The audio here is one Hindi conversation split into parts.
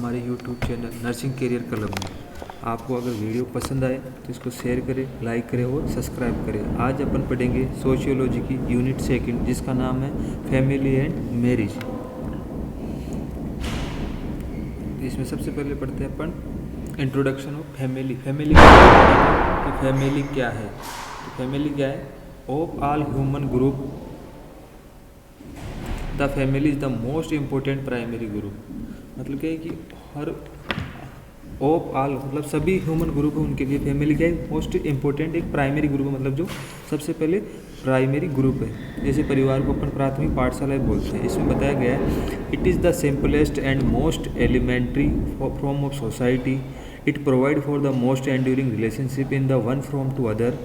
हमारे YouTube channel nursing career club में। आपको अगर वीडियो पसंद आए तो इसको शेयर करें, लाइक करें और सब्सक्राइब करें। आज अपन पढ़ेंगे सोशियोलॉजी की यूनिट सेकंड, जिसका नाम है फैमिली एंड मैरिज। इसमें सबसे पहले पढ़ते हैं अपन इंट्रोडक्शन ऑफ फैमिली। फैमिली क्या है? तो फैमिली क्या है? Of all human group the family is the most important primary group. मतलब क्या है कि हर ऑफ ऑल मतलब सभी ह्यूमन ग्रुप है, उनके लिए फैमिली क्या है? मोस्ट इम्पोर्टेंट एक प्राइमरी ग्रुप है, मतलब जो सबसे पहले प्राइमरी ग्रुप है। जैसे परिवार को अपन प्राथमिक पाठशाला बोलते हैं। इसमें बताया गया है it is the simplest and most elementary form of society. It provide for the most enduring relationship in the one from to other.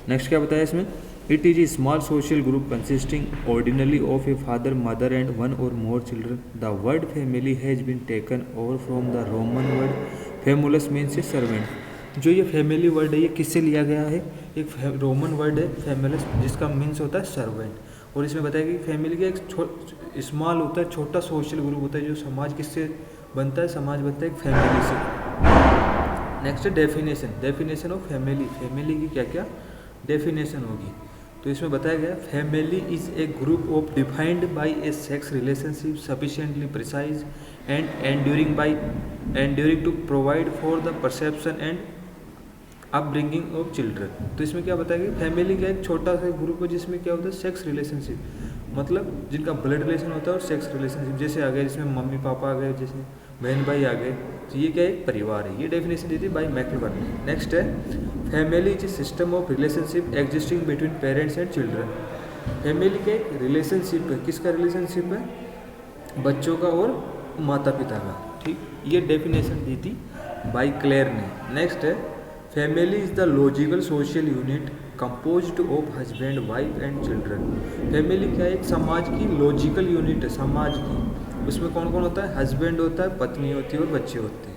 Next क्या बताया इसमें? It is a small social group consisting ordinarily of a father, mother and one or more children. The word family has been taken over from the Roman word famulus means a servant। जो ये फैमिली वर्ड है ये किससे लिया गया है? एक रोमन वर्ड है फैमिलस, जिसका मीन्स होता है सर्वेंट। और इसमें बताया कि फैमिली का एक स्मॉल होता है, छोटा सोशल ग्रुप होता है। जो समाज किससे बनता है? समाज बनता है एक फैमिली से। नेक्स्ट है डेफिनेशन ऑफ फैमिली। फैमिली की क्या क्या डेफिनेशन होगी? तो इसमें बताया गया family is a group of defined by a sex relationship sufficiently precise and enduring to provide for the perception and upbringing of children. तो इसमें क्या बताया गया? फैमिली का एक छोटा सा ग्रुप है जिसमें क्या होता है? सेक्स रिलेशनशिप, मतलब जिनका ब्लड रिलेशन होता है और सेक्स रिलेशनशिप जैसे आ गए, जिसमें मम्मी पापा आ गए, जैसे बहन भाई आ गए। तो ये क्या एक परिवार है। ये डेफिनेशन दी थी बाय मैकलवर्न ने। नेक्स्ट है family is A system of relationship existing between parents and children. Family का एक रिलेशनशिप है। किसका रिलेशनशिप है? बच्चों का और माता पिता का। ठीक, ये डेफिनेशन दी थी बाय क्लेयर ने। नेक्स्ट है family is the logical social unit composed of husband wife and children. Family क्या है? एक समाज की लॉजिकल यूनिट है, समाज की। उसमें कौन कौन होता है? हस्बैंड होता है, पत्नी होती है और बच्चे होते हैं।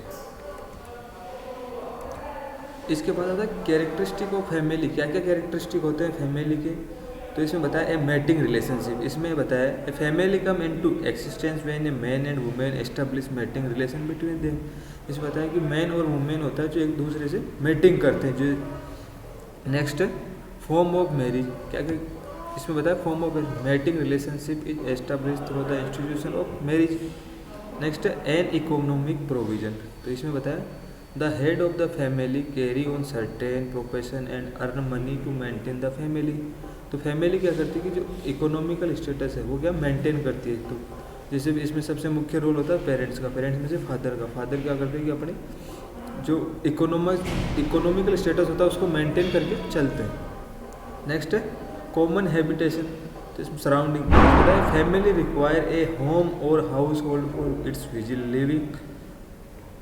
इसके बाद आता है कैरेक्टरिस्टिक ऑफ फैमिली। क्या क्या कैरेक्टरिस्टिक होते हैं फैमिली के? तो इसमें बताया ए मैटिंग रिलेशनशिप। इसमें बताया a family come into existence when a man and women establish mating relation between them. इसमें बताया कि मैन और वुमेन होता है जो एक दूसरे से मैटिंग करते हैं। जो नेक्स्ट फॉर्म ऑफ मैरिज। क्या क्या इसमें बताया? Form of mating relationship is establish through the institution of marriage. Next an economic provision. तो इसमें बताया the head of the family carry on certain profession and earn money to maintain the family. तो फैमिली क्या करती है कि जो इकोनॉमिकल स्टेटस है वो क्या मेंटेन करती है। तो जैसे इसमें सबसे मुख्य रोल होता है पेरेंट्स का। पेरेंट्स में से फादर का। फादर क्या करते हैं कि अपने जो इकोनॉमिकल स्टेटस होता है उसको मेंटेन करके चलते हैं। नेक्स्ट है कॉमन हैबिटेशन। तो इसमें सराउंडिंग होता है फैमिली रिक्वायर ए होम और house hold for its vigil living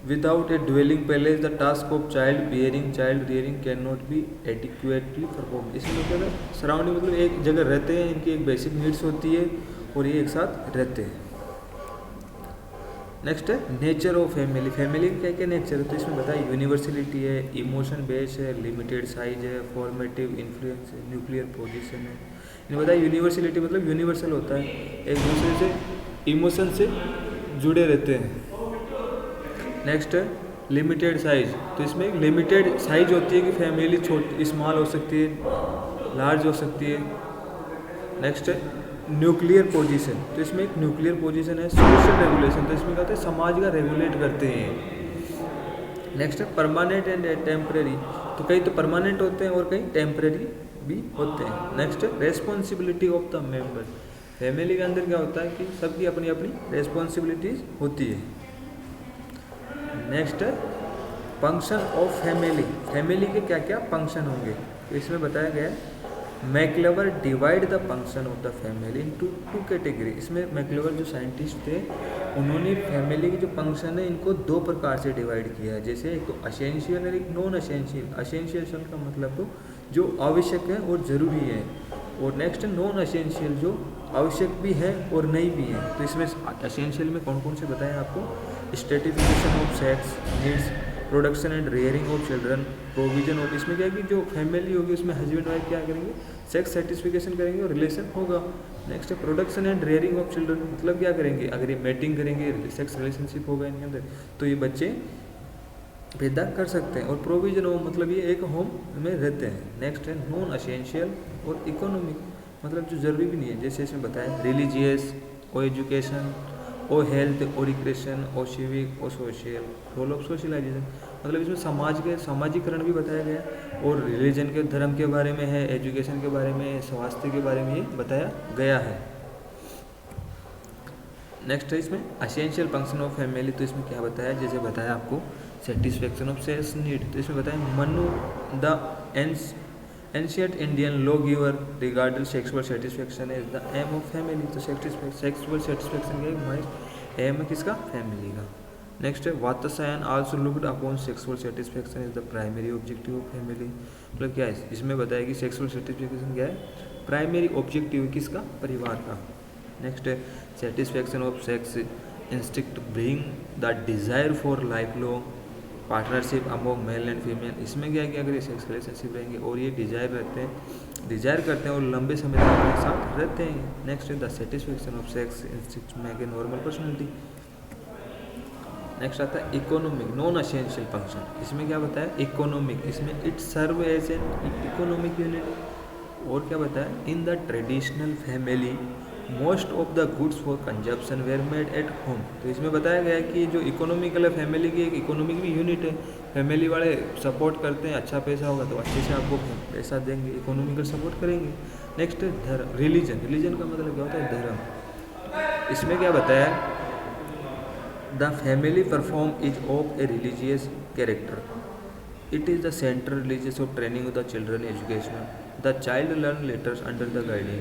without A dwelling palace the task of child rearing can not be adequately perform. इसमें क्या है? सराउंडिंग मतलब एक जगह रहते हैं, इनकी एक बेसिक नीड्स होती है और ये एक साथ रहते हैं। नेक्स्ट है नेचर ऑफ फैमिली। फैमिली का क्या क्या नेचर है? तो इसमें बताया यूनिवर्सलिटी है, इमोशन बेस है, लिमिटेड साइज है, फॉर्मेटिव इन्फ्लुएंस है, न्यूक्लियर पोजिशन है। इन्हें बताया यूनिवर्सलिटी मतलब यूनिवर्सल होता है, एक दूसरे से इमोशन से जुड़े रहते हैं। नेक्स्ट है लिमिटेड साइज। तो इसमें एक लिमिटेड साइज होती है कि फैमिली छोटी स्मॉल हो सकती है, लार्ज हो सकती है। नेक्स्ट है न्यूक्लियर पोजीशन। तो इसमें एक न्यूक्लियर पोजीशन है। Social regulation. तो इसमें कहते हैं समाज का रेगुलेट करते हैं। नेक्स्ट है परमानेंट एंड टेम्परेरी। तो कई तो परमानेंट होते हैं और कई टेम्परेरी भी होते हैं। नेक्स्ट है responsibility of the member. Family के अंदर क्या होता है कि सबकी अपनी अपनी रेस्पॉन्सिबिलिटीज होती है। नेक्स्ट है फंक्शन ऑफ फैमिली। फैमिली के क्या क्या फंक्शन होंगे? तो इसमें बताया गया है MacIver divide the function of the family into two category. इसमें मैकलवर जो साइंटिस्ट थे उन्होंने फैमिली के जो फंक्शन है इनको दो प्रकार से डिवाइड किया है। जैसे एक तो असेंशियल और एक नॉन असेंशियल। असेंशियल का मतलब तो जो आवश्यक है और ज़रूरी है, और नेक्स्ट नॉन असेंशियल जो आवश्यक भी है और नहीं भी है। तो इसमें असेंशियल में कौन कौन से बताएं आपको? Stratification of sex needs, production and rearing of children, provision of, इसमें क्या है कि जो फैमिली होगी उसमें हस्बैंड वाइफ क्या करेंगे, सेक्स सेटिस्फिकेशन करेंगे और रिलेशन होगा। नेक्स्ट है production and rearing of children, मतलब क्या करेंगे, अगर ये मैटिंग करेंगे, सेक्स रिलेशनशिप होगा इनके अंदर, तो ये बच्चे पैदा कर सकते हैं। और प्रोविजन ऑफ, मतलब ये एक होम में रहते हैं। नेक्स्ट है नॉन असेंशियल और इकोनॉमिक, मतलब जो ज़रूरी भी नहीं है, जैसे इसमें बताया रिलीजियस और एजुकेशन और हेल्थ और रिक्रेशन और सिविक और सोशल, रोल ऑफ सोशलाइजेशन, मतलब इसमें समाज के सामाजिकरण भी बताया गया है और रिलीजन के, धर्म के बारे में है, एजुकेशन के बारे में, स्वास्थ्य के बारे में ये बताया गया है। नेक्स्ट है इसमें असेंशियल फंक्शन ऑफ फैमिली, तो इसमें क्या बताया, जैसे बताया आपको सेटिस्फैक्शन ऑफ सेल्स नीड, तो इसमें बताया Manu the ancient Indian law giver regarding sexual satisfaction is the aim of family, तो सेक्सुअल सेटिस्फैक्शन का हमारी एम है किसका, फैमिली का। नेक्स्ट है Vatsyayana also looked upon sexual satisfaction is the primary objective of family, मतलब क्या है, इसमें बताया कि सेक्सुअल सेटिस्फैक्शन क्या है, प्राइमरी ऑब्जेक्टिव किसका, परिवार का। नेक्स्ट है satisfaction of sex instinct bring the desire for life long partnership among male and female, इसमें क्या है कि अगर ये सेक्स रिलेशनशिप रहेंगे और ये डिज़ायर करते हैं और लंबे समय तक अपने साथ रहते हैं। नेक्स्ट है the satisfaction of sex instinct make a normal personality. Next आता है इकोनॉमिक नॉन असेंशियल फंक्शन, इसमें क्या बताया, इकोनॉमिक, इसमें it serve as an economic unit. और क्या बताया, in the traditional family most of the goods for consumption were made at home, तो इसमें बताया गया है कि जो इकोनॉमिकल है फैमिली की, एक इकोनॉमिक भी यूनिट है, फैमिली वाले सपोर्ट करते हैं, अच्छा पैसा होगा तो अच्छे से आपको पैसा देंगे, इकोनॉमिकल सपोर्ट करेंगे। नेक्स्ट है धर्म, रिलीजन का मतलब क्या होता है, धर्म, इसमें क्या बताया, the family perform is of a religious character, it is the central religious of training of the children education, the child learn letters under the guiding,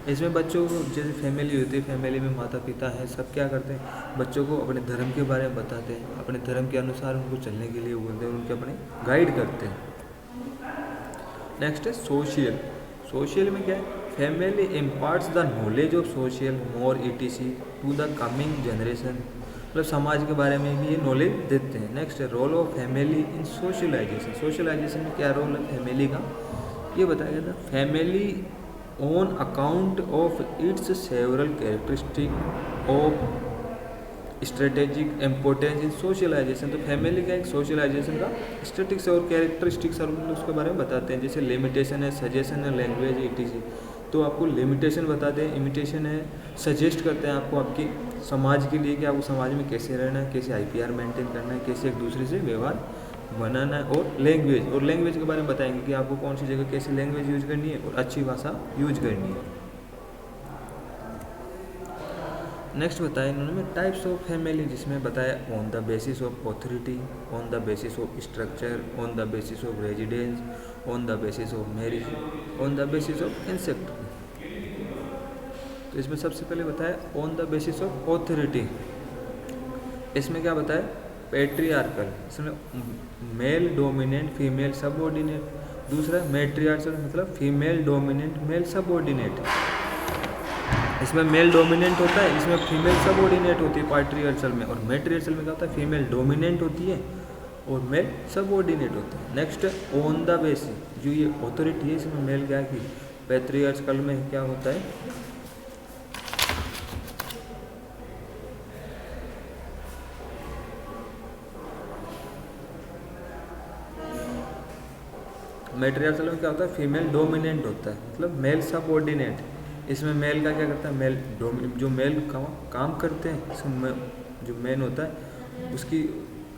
इसमें बच्चों को जैसे फैमिली होती है, फैमिली में माता पिता हैं, सब क्या करते हैं, बच्चों को अपने धर्म के बारे में बताते हैं, अपने धर्म के अनुसार उनको चलने के लिए बोलते हैं, उनके अपने गाइड करते हैं। नेक्स्ट है सोशल में क्या है, family imparts the knowledge of social more ETC to the coming generation, मतलब समाज के बारे में भी ये नॉलेज देते हैं। नेक्स्ट है role of family in socialization में क्या रोल है फैमिली का, ये बताया गया था, family on account of its several characteristics of strategic importance in socialization, तो फैमिली का एक सोशलाइजेशन का स्टैटिक्स और कैरेक्टरिस्टिक्स और उसके बारे में बताते हैं, जैसे लिमिटेशन है, सजेशन है, लैंग्वेज ETC, तो आपको लिमिटेशन बताते हैं, इमिटेशन है, सजेस्ट करते हैं आपको आपकी समाज के लिए कि आपको समाज में कैसे रहना है, कैसे IPR मेंटेन करना है, कैसे एक दूसरे से व्यवहार बनाना है, और लैंग्वेज के बारे में बताएंगे कि आपको कौन सी जगह कैसी लैंग्वेज यूज करनी है और अच्छी भाषा यूज करनी है। नेक्स्ट बताया इन्होंने टाइप्स ऑफ फैमिली, जिसमें बताया on the basis of authority, on the basis of structure, on the basis of residence, on the basis of marriage, on the basis of insect. तो इसमें सबसे पहले बताया on the basis of authority, इसमें क्या बताया, पैट्रियार्कल, इसमें मेल डोमिनेंट फीमेल सबऑर्डिनेट, दूसरा मैट्रियार्कल मतलब फीमेल डोमिनेंट मेल सबऑर्डिनेट, इसमें मेल डोमिनेंट होता है, इसमें फीमेल सबऑर्डिनेट होती है पैट्रियार्कल में, और मैट्रियार्कल में क्या होता है, फीमेल डोमिनेंट होती है और मेल सबऑर्डिनेट होता है। नेक्स्ट ऑन द बेसिस, जो ये ऑथोरिटी है इसमें मेल क्या की, पैट्रियार्कल में क्या होता है, मैट्रियार्कल में क्या होता है, फीमेल डोमिनेंट होता है, मतलब मेल सबऑर्डिनेट, इसमें मेल का क्या करता है, जो मेल काम करते हैं, इसमें जो मेन होता है उसकी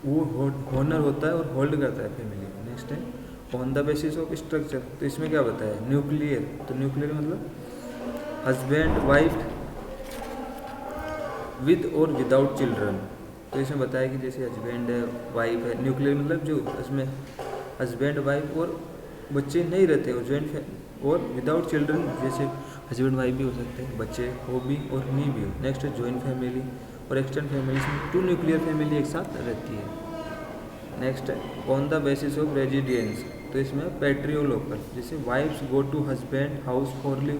वो होनर होता है और होल्ड करता है फैमिली को। नेक्स्ट है on the basis of structure, तो इसमें क्या बताया, न्यूक्लियर, तो न्यूक्लियर मतलब हस्बैंड वाइफ विद और विदाउट चिल्ड्रन, तो इसमें बताया कि जैसे हस्बैंड है, वाइफ है, न्यूक्लियर मतलब जो इसमें हस्बैंड वाइफ और बच्चे नहीं रहते, और जॉइंट और विदाउट चिल्ड्रन, जैसे हस्बैंड वाइफ भी हो सकते हैं, बच्चे हो भी और नहीं भी हो। नेक्स्ट है जॉइंट फैमिली और एक्सटेंड फैमिली, में 2 न्यूक्लियर फैमिली एक साथ रहती है। नेक्स्ट है on the basis of residence, तो इसमें पैट्रियोलोकल, जैसे wives go to husband house for live,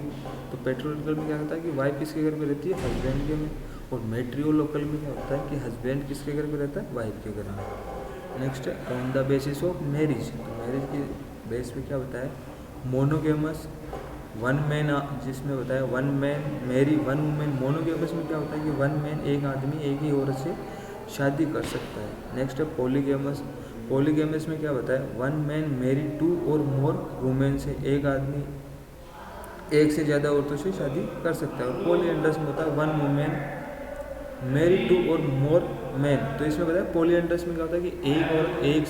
तो पैट्रियोलोकल में क्या होता है कि वाइफ किसके घर पे रहती है, हस्बैंड के में, और मैट्रियोलोकल में क्या होता है कि हस्बैंड किसके घर पे रहता है, वाइफ के घर में। Next on the basis of marriage, तो मैरिज के बेस पे क्या बताया, मोनोगेमस वन मैन, जिसमें बताया one man marry one women. Monogamous में क्या होता है कि वन मैन एक आदमी एक ही औरत से शादी कर सकता है। नेक्स्ट है पॉलीगेमस, पॉलीगेमस में क्या बताया, वन मैन मैरी टू और मोर वुमेन, से एक आदमी एक से ज़्यादा औरतों से शादी कर सकता है। और पॉलीएंड्रस में होता है वन वुमेन मैरी टू और मोर मैन। तो इसमें बताया पॉलीएंड्रस में क्या होता है कि एक और एक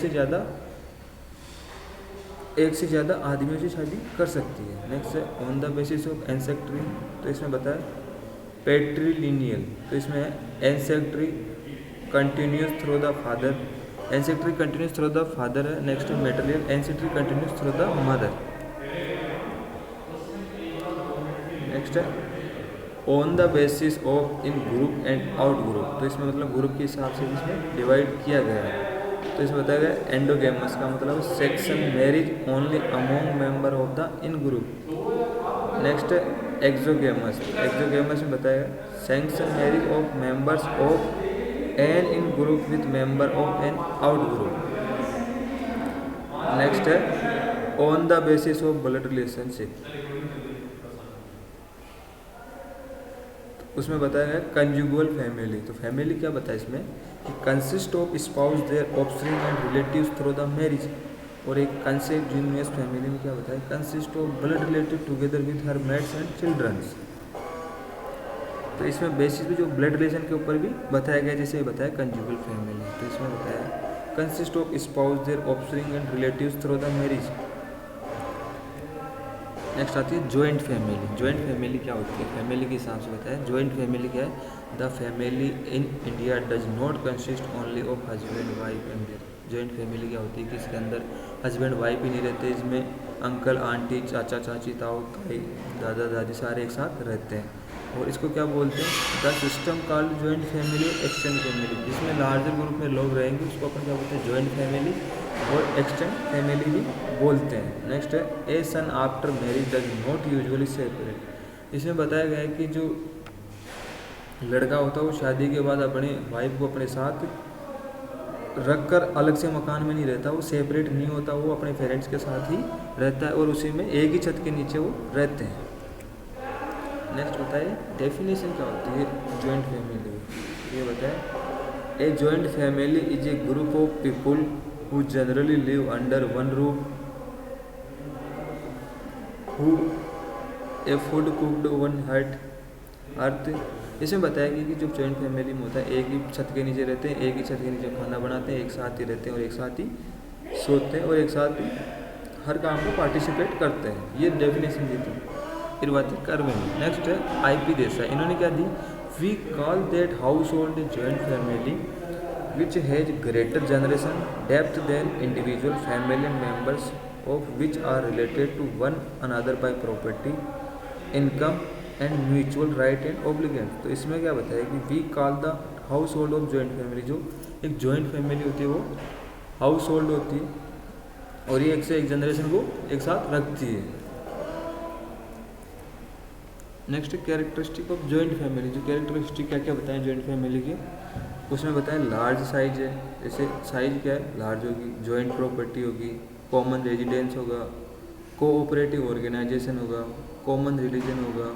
से ज़्यादा आदमियों से शादी कर सकती है। नेक्स्ट है on the basis of ancestry, तो इसमें बताया पेट्रीलिनियल, तो इसमें है ancestry continues through the father, ancestry continues through the father है। नेक्स्ट है matrilineal ancestry continues through the mother. Next है on the basis of in group and out group, तो इसमें मतलब ग्रुप के हिसाब से इसमें डिवाइड किया गया है। तो इसमें बताया गया एंडोगेमस का मतलब section marriage only among member of the in group. Next exogamous, exogamous में बताया गया section marriage of members of an in group with member of an out group. Next है on the basis of blood relationship, उसमें बताया गया कंजुगल फैमिली। तो फैमिली क्या बताया इसमें कि consist of spouse their offspring and relatives through the marriage. और एक कंसेंजुइनियस फैमिली में क्या बताया, consist of blood relative together with her maids and childrens. तो इसमें बेसिस पे जो ब्लड रिलेशन के ऊपर भी बताया गया, जैसे बताया कंजुगल फैमिली। तो इसमें बताया consist of spouse their offspring and relatives through the marriage. Next आती है जॉइंट फैमिली। जॉइंट फैमिली क्या होती है, फैमिली के हिसाब से बताया जॉइंट फैमिली क्या है, the family in India does not consist only of husband wife and their. Joint family क्या होती है कि इसके अंदर हस्बैंड वाइफ ही नहीं रहते, इसमें अंकल आंटी चाचा चाची ताऊ ताई दादा दादी सारे एक साथ रहते हैं। और इसको क्या बोलते हैं, the system called joint family extend family. जिसमें लार्जर ग्रुप में लोग रहेंगे उसको अपन क्या बोलते हैं, जॉइंट फैमिली और एक्सटेंड फैमिली भी बोलते हैं। नेक्स्ट है a son after marriage does not usually separate. इसमें बताया गया है कि जो लड़का होता है वो शादी के बाद अपने वाइफ को अपने साथ रखकर अलग से मकान में नहीं रहता, वो सेपरेट नहीं होता, वो अपने पेरेंट्स के साथ ही रहता है और उसी में एक ही छत के नीचे वो रहते हैं। नेक्स्ट बताइए डेफिनेशन क्या होती है जॉइंट फैमिली। ये बताए a joint family is a group of people who generally live under one roof, who a food cooked one earth। इसमें बताया गया कि जो जॉइंट फैमिली में होता है एक ही छत के नीचे रहते हैं, एक ही छत के नीचे खाना बनाते हैं, एक साथ ही रहते हैं और एक साथ ही सोते हैं और एक साथ ही हर काम को पार्टिसिपेट करते हैं। ये डेफिनेशन दी थी इरवाती कर्म में। नेक्स्ट है IP देसाई, इन्होंने क्या दी, we call that household a joint family which has greater generation depth than individual family members of which are related to one another by property, income and mutual right and obligation। तो इसमें क्या बताया कि we call the household of joint family, जो एक joint family होती है वो household होती है और ये एक से एक जनरेशन को एक साथ रखती है। Next characteristic of joint family, जो कैरेक्टरिस्टिक क्या क्या बताएं जॉइंट फैमिली के, उसमें बताएं लार्ज साइज है, जैसे साइज क्या है लार्ज होगी, जॉइंट प्रॉपर्टी होगी, कॉमन रेजिडेंस होगा, कोऑपरेटिव ऑर्गेनाइजेशन होगा, कॉमन रिलीजन होगा,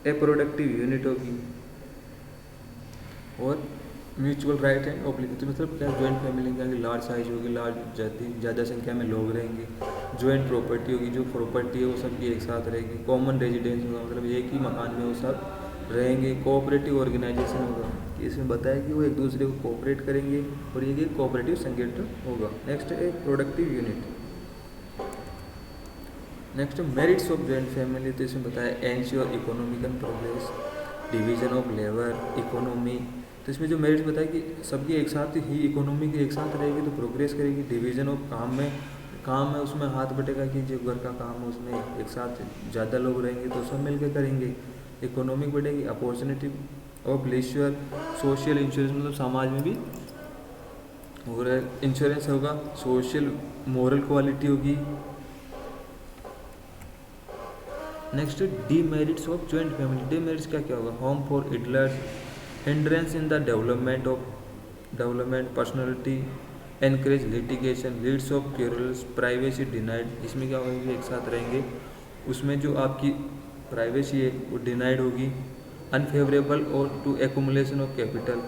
ए प्रोडक्टिव यूनिट होगी और म्यूचुअल राइट एंड ऑब्लिगेशन। मतलब क्या जॉइंट फैमिली क्या है, लार्ज साइज होगी, लार्ज ज़्यादा संख्या में लोग रहेंगे, जॉइंट प्रॉपर्टी होगी, जो प्रॉपर्टी है वो सबकी एक साथ रहेगी, कॉमन रेजिडेंस होगा मतलब एक ही मकान में वो सब रहेंगे, कोऑपरेटिव ऑर्गेनाइजेशन होगा, इसमें बताया कि वो एक दूसरे को कोऑपरेट करेंगे और ये कोऑपरेटिव संगठन होगा। नेक्स्ट है productive unit. Next merits of joint family, तो इसमें बताया ensure economical progress, division of labour, economy. तो इसमें जो मेरिट्स बताया कि सबकी एक साथ ही इकोनॉमी की एक साथ रहेगी तो प्रोग्रेस करेगी, डिवीजन ऑफ काम है उसमें हाथ बटेगा कि जो घर का काम है उसमें एक साथ ज़्यादा लोग रहेंगे तो सब मिलकर करेंगे, इकोनॉमिक बढ़ेगी, opportunity of leisure, social insurance मतलब समाज में भी और इंश्योरेंस होगा, सोशल मोरल क्वालिटी होगी। Next demerits of joint family, demerits क्या क्या होगा, home for idlers, hindrance in the development personality, encourage litigation, leads of quarrels, privacy denied, इसमें क्या होगा कि एक साथ रहेंगे, उसमें जो आपकी प्राइवेसी है वो डिनाइड होगी। अनफेवरेबल और to accumulation of capital,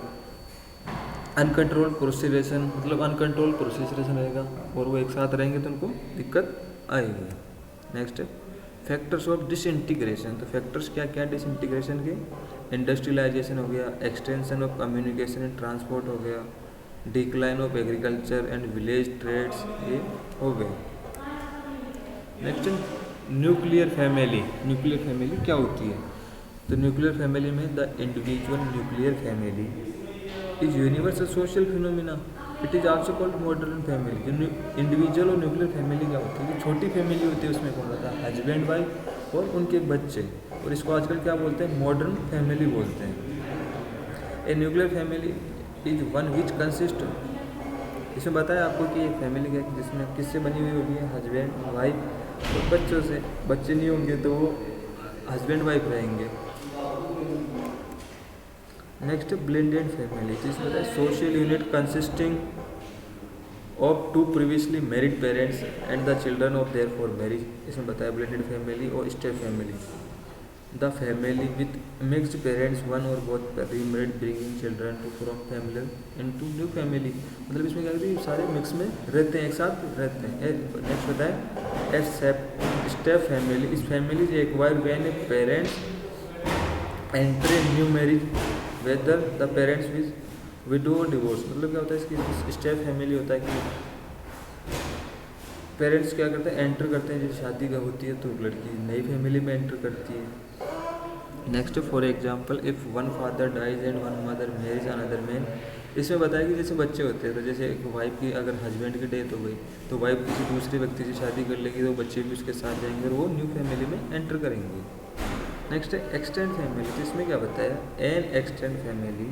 uncontrolled procession, मतलब अनकंट्रोल प्रोसेसन रहेगा और वो एक साथ रहेंगे तो उनको दिक्कत आएगी। नेक्स्ट फैक्टर्स ऑफ डिसइंटीग्रेशन, तो फैक्टर्स क्या क्या डिसइंटीग्रेशन के, इंडस्ट्रियलाइजेशन हो गया, extension of communication and transport हो गया, decline of agriculture and village trades, ये हो गए। Next nuclear family, nuclear family क्या होती है, तो न्यूक्लियर फैमिली में the individual nuclear family is universal social phenomena, it is also called modern family. Individual और न्यूक्लियर फैमिली क्या होती है, छोटी फैमिली होती है, उसमें कौन होता है, हस्बैंड वाइफ और उनके बच्चे, और इसको आजकल क्या बोलते हैं, मॉडर्न फैमिली बोलते हैं। A nuclear family is one which consist, इसमें बताया आपको कि ये फैमिली क्या है, जिसमें किससे बनी हुई होगी, हस्बैंड वाइफ और बच्चों से, बच्चे नहीं होंगे तो वो हस्बैंड वाइफ रहेंगे। नेक्स्ट ब्लेंडेड फैमिली, जिसमें बताया social unit consisting of two previously married parents and the children of their for marriage, इसमें बताया ब्लेंडेड फैमिली और step family. The family with mixed parents, one or both remarried bringing children to from family into new family, मतलब इसमें क्या कहते हैं, सारे मिक्स में रहते हैं, एक साथ रहते हैं। नेक्स्ट बताया स्टेप फैमिली, इस family is acquire when a parents enter a new marriage whether the parents was widow और डिवोर्स, मतलब क्या होता है, इसकी स्टेप फैमिली होता है कि पेरेंट्स क्या करते हैं, एंटर करते हैं, जैसे शादी का होती है तो लड़की नई फैमिली में एंटर करती है। Next for example if one father dies and one mother marriage another man, इसमें बताया कि जैसे बच्चे होते हैं तो जैसे एक वाइफ की अगर हस्बैंड की डेथ हो गई तो वाइफ किसी दूसरे व्यक्ति से शादी कर लेगी तो बच्चे भी उसके साथ जाएंगे और वो न्यू फैमिली में एंटर करेंगे। नेक्स्ट है एक्सटेंड फैमिली, तो इसमें क्या बताया, an extend family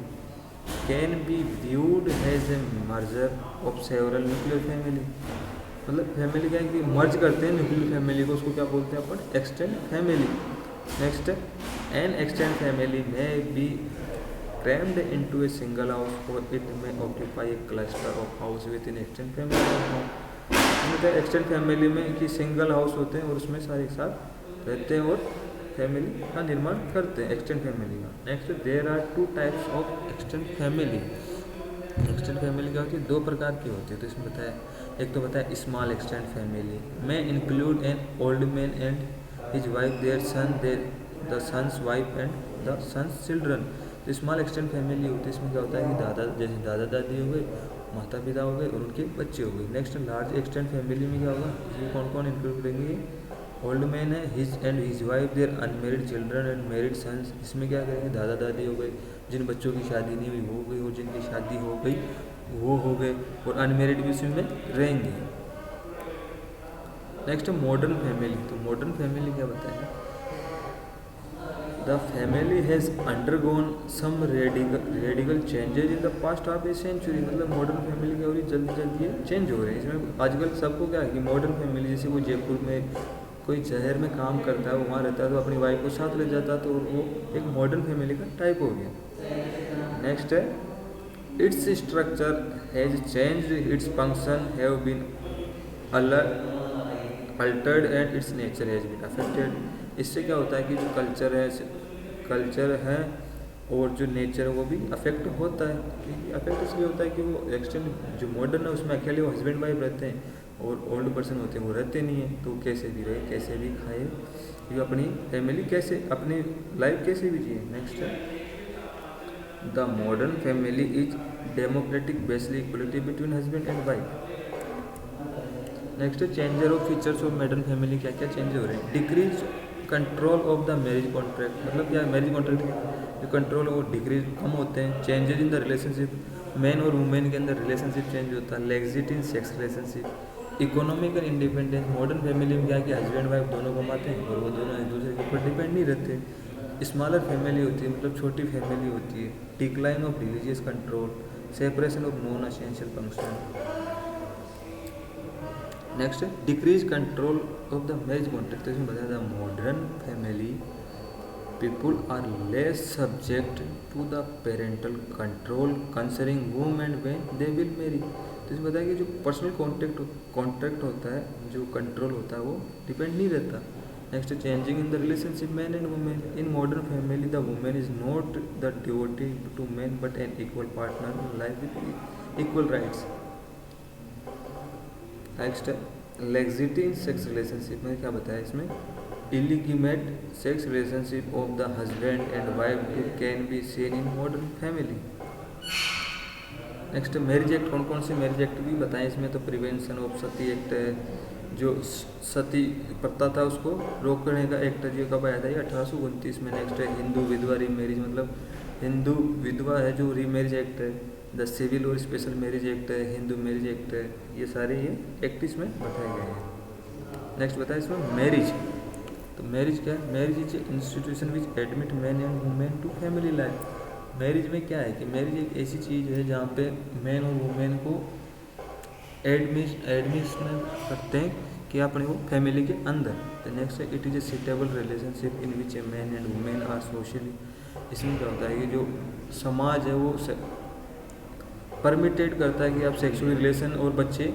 can be viewed as a merger of several nuclear family, मतलब फैमिली क्या है कि मर्ज करते हैं न्यूक्लियर फैमिली को, उसको क्या बोलते हैं अपन, extend family. Next an extend family में be crammed into a single house or it may occupy a cluster of house within extended family। मतलब एक्सटेंड फैमिली में कि सिंगल हाउस होते हैं और उसमें सारे एक साथ रहते हैं और फैमिली का निर्माण करते हैं, एक्सटेंड फैमिली का। Next there are two types of extend family, extend family क्या होती है, दो प्रकार की होती है, तो इसमें बताया, एक तो बताया स्मॉल एक्सटेंड फैमिली में include an old man and his wife, their son, the son's wife and the son's children. तो स्मॉल एक्सटेंड फैमिली होती है, इसमें क्या होता है कि दादा, जैसे दादा दादी हो गए, माता पिता हो गए और उनके बच्चे हो गए। नेक्स्ट लार्ज एक्सटेंड फैमिली में क्या होगा, इसमें कौन कौन इंक्लूड करेंगे, ओल्ड मैन है, his and his wife, their unmarried children and married sons, इसमें क्या करेंगे, दादा दादी हो गए, जिन बच्चों की शादी नहीं हुई वो हो गई और जिनकी शादी हो गई वो हो गए और अनमेरिड भी इसमें रहेंगे। नेक्स्ट मॉडर्न फैमिली, तो मॉडर्न फैमिली क्या बताएगा, the family has undergone some radical changes in the past half a century, मतलब मॉडर्न फैमिली क्या हो रही है, जल्दी जल्दी ये चेंज हो रहे हैं। इसमें आजकल सबको क्या है कि मॉडर्न फैमिली, जैसे कोई जयपुर में कोई शहर में काम करता है, वो वहाँ रहता है तो अपनी वाइफ को साथ ले जाता है, तो वो एक मॉडर्न फैमिली का टाइप हो गया। नेक्स्ट है its structure has changed, its function have been altered and its nature has been affected. इससे क्या होता है कि जो कल्चर है और जो नेचर है वो भी अफेक्ट होता है। अफेक्ट इसलिए होता है कि वो एक्सटेंड जो मॉडर्न है उसमें अकेले वो हस्बैंड वाइफ रहते हैं और ओल्ड पर्सन होते हैं वो रहते नहीं हैं, तो कैसे भी रहे, कैसे भी खाए, ये अपनी फैमिली कैसे, अपनी लाइफ कैसे भी जिए। नेक्स्ट है the modern family is democratic, basically equality between husband and wife. Next है changer of features of modern family, क्या क्या चेंज हो रहे हैं, decrease control of the marriage contract, मतलब क्या मैरिज कॉन्ट्रैक्ट जो कंट्रोल और डिक्रीज कम होते हैं। Changes in the relationship, man और वुमेन के अंदर रिलेशनशिप चेंज होता है। Laxity in sex relationship. Economical independence, modern family में क्या है कि हस्बैंड वाइफ दोनों कमाते हैं और वो दोनों एक दूसरे के ऊपर डिपेंड नहीं रहते। स्मॉलर फैमिली होती है, मतलब छोटी फैमिली होती है। Decline of religious control, separation of non essential function. Next है decrease control of the marriage contract, तो इसमें बताया था modern family people are less subject to the parental control concerning whom and when they will marry, तो इसमें बताया कि जो पर्सनल कॉन्ट्रैक्ट होता है, जो कंट्रोल होता है, वो डिपेंड नहीं रहता। Next, changing in the relationship man and women in modern family, the women is not the devoted to man but an equal partner life with equal rights. Next, laxity in sex relationship में क्या बताया इसमें, illegitimate sex relationship of the husband and wife can be seen in modern family. Next, marriage act, कौन कौन से मैरिज एक्ट भी बताएं इसमें, तो प्रिवेंशन ऑफ सती एक्ट है, जो सती प्रथा था उसको रोकने का एक्ट जो कब आया था, ये 1829 में। नेक्स्ट है हिंदू विधवा रीमैरिज, मतलब हिंदू विधवा है जो रीमैरिज एक्ट है। द सिविल और स्पेशल मैरिज एक्ट है, हिंदू मैरिज एक्ट है, ये सारे ये एक्ट इसमें बताए गए हैं। नेक्स्ट बताया इसमें मैरिज, तो मैरिज क्या है, marriage is institution which admit man and women to family life. Marriage में क्या है कि मैरिज एक ऐसी चीज़ है जहाँ पे मैन और वुमेन को एडमिशन करते हैं कि अपने वो फैमिली के अंदर। तो नेक्स्ट है, it is a suitable relationship in which a man and women are socially. इसमें क्या होता है कि जो समाज है वो परमिटेड करता है कि आप सेक्सुअल रिलेशन और बच्चे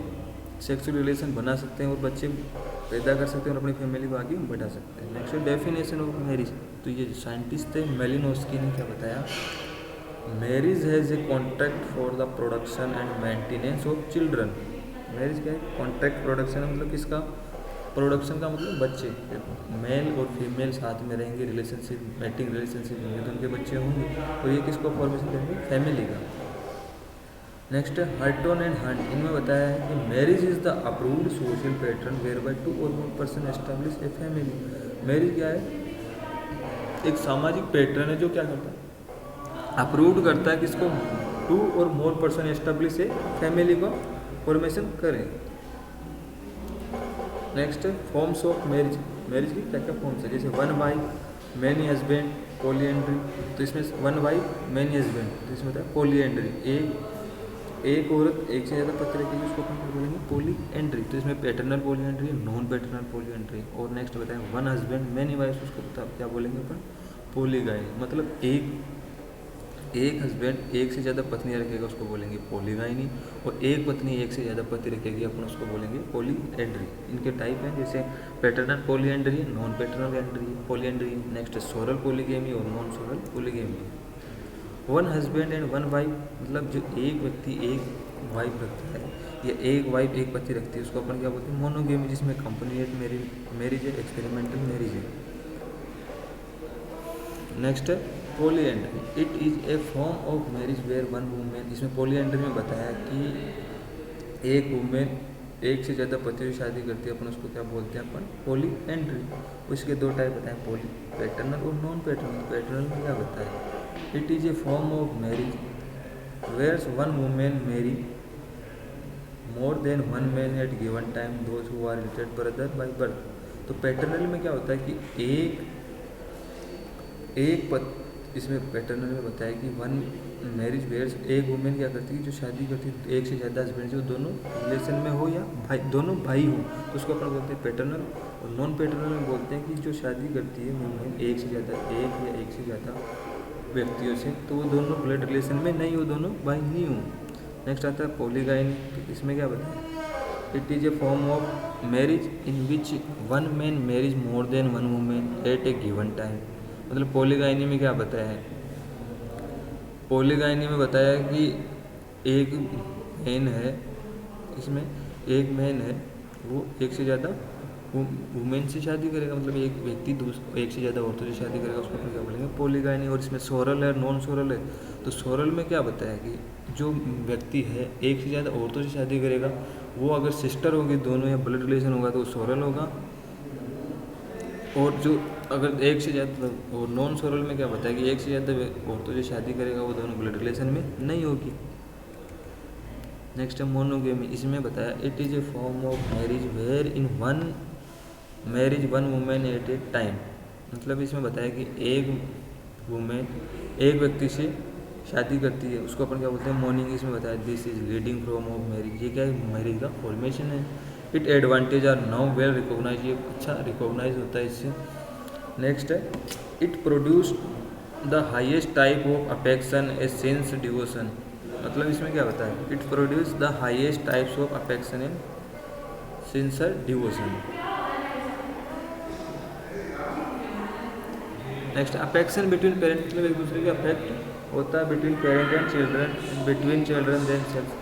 सेक्सुअल रिलेशन बना सकते हैं और बच्चे पैदा कर सकते हैं और अपनी फैमिली को आगे बढ़ा सकते हैं। नेक्स्ट, डेफिनेशन ऑफ मैरिज, तो ये जो साइंटिस्ट थे मेलिनोस्की ने क्या बताया, marriage has a contract for the production and maintenance of children. Marriage क्या है, कॉन्ट्रैक्ट प्रोडक्शन मतलब किसका, प्रोडक्शन का मतलब बच्चे, मेल और फीमेल साथ में रहेंगे, रिलेशनशिप मैटिंग रिलेशनशिप होंगे तो उनके बच्चे होंगे, और ये किसको फॉर्मेशन देंगे, फैमिली का। नेक्स्ट, हर्टन एंड हंट, इनमें बताया है कि marriage is the approved social pattern whereby 2 or more person establish a family. Marriage क्या है, एक सामाजिक पैटर्न है जो क्या करता है, अप्रूव्ड करता है किसको, 2 or more person establish a family को फॉर्मेशन करें। Next, forms of marriage, marriage की क्या क्या फॉर्म्स है, जैसे one wife, many husband, polyandry. तो इसमें वन वाइफ मैनी हस्बैंड, तो इसमें होता है पॉलीएंड्री, एक औरत एक से ज़्यादा पति रखेगी उसको अपन बोलेंगे पॉली एंट्री। तो इसमें paternal polyandry, non paternal poly entry. और नेक्स्ट बताएं वन हस्बैंड मैनी वाइफ, उसको बता क्या बोलेंगे अपन, पॉलीगाइन। मतलब एक हस्बैंड एक से ज़्यादा पत्नी रखेगा उसको बोलेंगे पॉलीगाइनी, और एक पत्नी एक से ज़्यादा पति रखेगी अपन उसको बोलेंगे पॉली एंट्री। इनके टाइप हैं जैसे fraternal polyandry, non fraternal एंट्री, polyandry. Next sororal polygamy और non sororal polygamy. One husband and one wife, मतलब जो एक व्यक्ति एक वाइफ रखता है या एक वाइफ एक पति रखती है उसको अपन क्या बोलते हैं, मोनोगेमी, जिसमें कंपनीट मैरिज है, एक्सपेरिमेंटल मैरिज है। नेक्स्ट है polyandry, it is a form of marriage where one women. इसमें पॉलीएंड्री में बताया कि एक वुमेन एक से ज़्यादा पति से शादी करती है, अपन उसको क्या बोलते हैं, अपन पॉलीएंड्री। उसके दो टाइप बताएं, पॉली पैटर्नल और नॉन पैटर्नल। पैटर्नल में क्या बताया, it is a form of marriage where one women marry more than one man at given time those who are related brother by birth. तो पैटर्नल में क्या होता है कि इसमें पैटर्नल में बताया कि वन मैरिज वेयर्स, एक वुमेन क्या करती है जो शादी करती है एक से ज़्यादा हस्बैंड से, वो दोनों रिलेशन में हो या दोनों भाई हो, तो उसको अपन बोलते हैं पैटर्नल। और नॉन पैटर्नल में बोलते हैं कि जो शादी करती है वुमेन एक से ज़्यादा, एक या एक से ज़्यादा व्यक्तियों से, तो वो दोनों ब्लड रिलेशन में नहीं हो, दोनों भाई नहीं हो। नेक्स्ट आता है पॉलीगाइन, तो इसमें क्या बताया, it is a form of marriage in which one man marriage more than one women at A given time. मतलब पॉलीगाइनी में क्या बताया है, पॉलीगाइनी में बताया कि एक मैन है, इसमें एक मैन है वो एक से ज़्यादा वुमेन से शादी करेगा, मतलब एक व्यक्ति एक से ज़्यादा औरतों से शादी करेगा, उसको क्या बोलेंगे पॉलीगाइनी। और इसमें सोरल है, नॉन सोरल है। तो सोरल में क्या बताया कि जो व्यक्ति है एक से ज़्यादा औरतों से शादी करेगा, वो अगर सिस्टर होगी दोनों या ब्लड रिलेशन होगा तो वो सोरल होगा। और जो अगर एक से ज़्यादा, और नॉन सोरल में क्या बताया कि एक से ज़्यादा औरतों से शादी करेगा वो दोनों ब्लड रिलेशन में नहीं होगी। नेक्स्ट है मोनोगेमी, इसमें बताया it is a form of marriage wherein one marriage one women at a time. मतलब इसमें बताया कि एक वुमेन एक व्यक्ति से शादी करती है, उसको अपन क्या बोलते हैं मोनिंग। इसमें बताया this is leading from of marriage, ये क्या है, मैरिज का फॉर्मेशन है। It advantage are now well recognize, ये अच्छा रिकॉग्नाइज होता है इससे। नेक्स्ट है it produce the highest type of affection a sense devotion. मतलब इसमें क्या होता है, it produce the highest types of affection in sincere devotion. Next, affection between parent, मतलब एक दूसरे के अफेक्ट होता है between parent and children, between children themselves.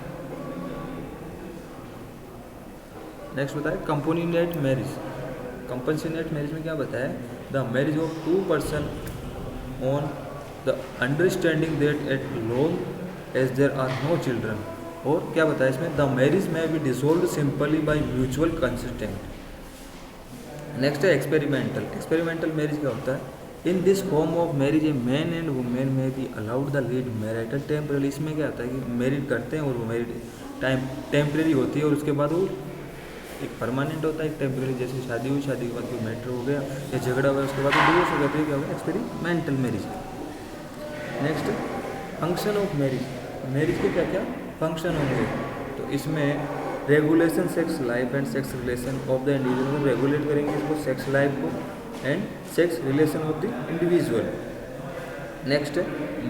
Next होता है कंपोनेंट मैरिज। कंपोनेंट मैरिज में क्या बताया, the marriage of two person on the understanding that at long as there are no children. और क्या बताया इसमें, the marriage may be dissolve simply by mutual consent. Next है एक्सपेरिमेंटल। एक्सपेरिमेंटल मैरिज क्या होता है, in this form of marriage a man and women may be allowed the lead marital temporary. इसमें क्या होता है कि मैरिड करते हैं और वो मैरिड टेम्पररी होती है और उसके बाद वो एक परमानेंट होता है, एक टेम्पररी। जैसे शादी हुई, शादी के बाद कोई मैटर हो गया या झगड़ा हो गया, उसके बाद डिवोर्स हो गया, तो क्या होगा, experimental marriage. Next, function of marriage. Marriage के क्या क्या फंक्शन होंगे, तो इसमें regulation sex life and sex relation of the individual. Regulate करेंगे इसको, सेक्स लाइफ को and sex relation of the individual. Next है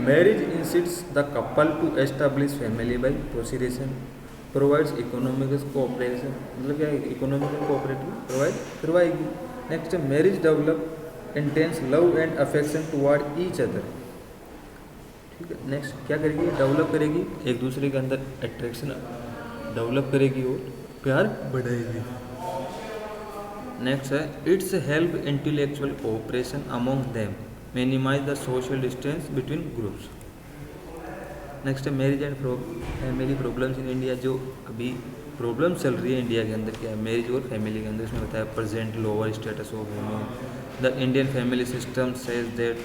marriage insists the couple to establish family by procreation, provides economic cooperation, मतलब क्या इकोनॉमिकल कोऑपरेटिव प्रोवाइड करवाएगी। नेक्स्ट है marriage develop intense love and affection toward each other. ठीक है, नेक्स्ट क्या करेगी, डेवलप करेगी, एक दूसरे के अंदर अट्रैक्शन डेवलप करेगी और प्यार बढ़ाएगी। नेक्स्ट है its help intellectual cooperation among them, minimize the social distance between groups. Next है marriage and family problems in India. जो अभी प्रॉब्लम चल रही है इंडिया के अंदर, क्या है, मैरिज और फैमिली के अंदर, इसमें बताया present lower status of women, the Indian family system says that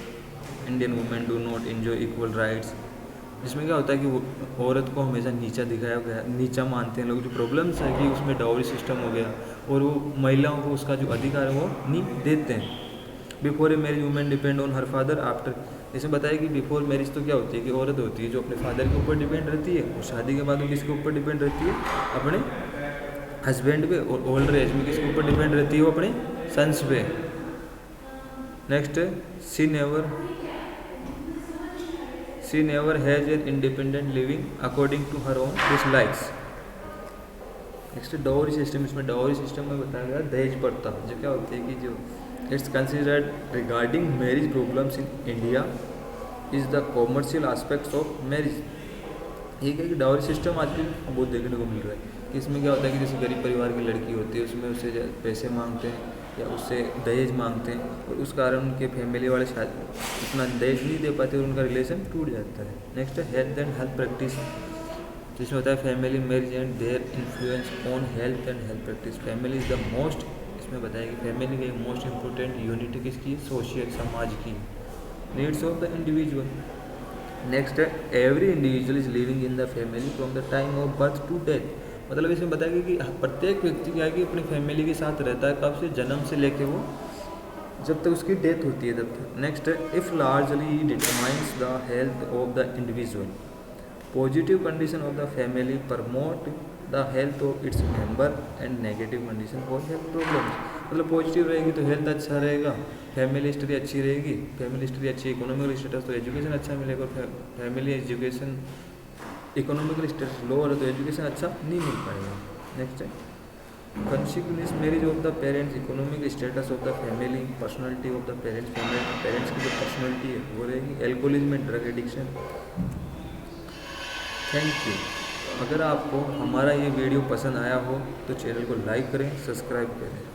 Indian women do not enjoy equal rights. जिसमें क्या होता है कि वो औरत को हमेशा नीचा दिखाया गया, नीचा मानते हैं लोग। जो प्रॉब्लम्स है कि उसमें डाउरी सिस्टम हो गया और वो महिलाओं को उसका जो अधिकार है वो नहीं देते हैं। Before a marriage women depend on her father, after, इसमें बताया कि बिफोर मैरिज तो क्या होती है कि औरत होती है जो अपने फादर के ऊपर डिपेंड रहती है, और शादी के बाद वो किसके ऊपर डिपेंड रहती है, अपने हस्बैंड पे, और ओल्डर एज में किसके ऊपर डिपेंड रहती है, वो अपने सन्स पे। नेक्स्ट है she never has an independent living according to her own dislikes. Next dowry system. इसमें डाउरी सिस्टम में बताया गया दहेज प्रथा, जो क्या होती है कि जो it's considered regarding marriage problems in India is the commercial aspects of marriage. ये क्या कि डाउरी सिस्टम आजकल बहुत देखने को मिल रहा है कि इसमें क्या होता है कि जैसे गरीब परिवार की लड़की होती है, उसमें उससे पैसे मांगते हैं या उससे दहेज मांगते हैं, और उस कारण उनके फैमिली वाले इतना दहेज नहीं दे पाते और उनका रिलेशन टूट जाता है। नेक्स्ट है हेल्थ एंड हेल्थ प्रैक्टिस, जिसमें होता है family marriage and their influence on health and health practice. Family is the most, इसमें बताया कि फैमिली की मोस्ट इंपॉर्टेंट यूनिट किसकी है, सोशल, समाज की, needs of the individual. Next है every individual is living in the family from the time of birth to death. मतलब इसमें बताया कि प्रत्येक व्यक्ति क्या है कि अपनी फैमिली के साथ रहता है, कब से, जन्म से लेके वो जब तक उसकी डेथ होती है तब तक। नेक्स्ट है if largely determines the health of the individual, positive condition of the family promote the health of its member and negative condition for health problems. मतलब पॉजिटिव रहेगी तो हेल्थ अच्छा रहेगा, फैमिली हिस्ट्री अच्छी रहेगी, फैमिली हिस्ट्री अच्छी, इकोनॉमिकल स्टेटस तो एजुकेशन अच्छा मिलेगा, family education economical status lower है तो एजुकेशन अच्छा नहीं मिल पाएगा। नेक्स्ट है consequence marriage of the parents, economic status of the family, personality of the parents, parents की जो पर्सनैलिटी है वो रहेगी, alcoholism and drug addiction. Thank you. अगर आपको हमारा ये वीडियो पसंद आया हो तो चैनल को लाइक करें, सब्सक्राइब करें।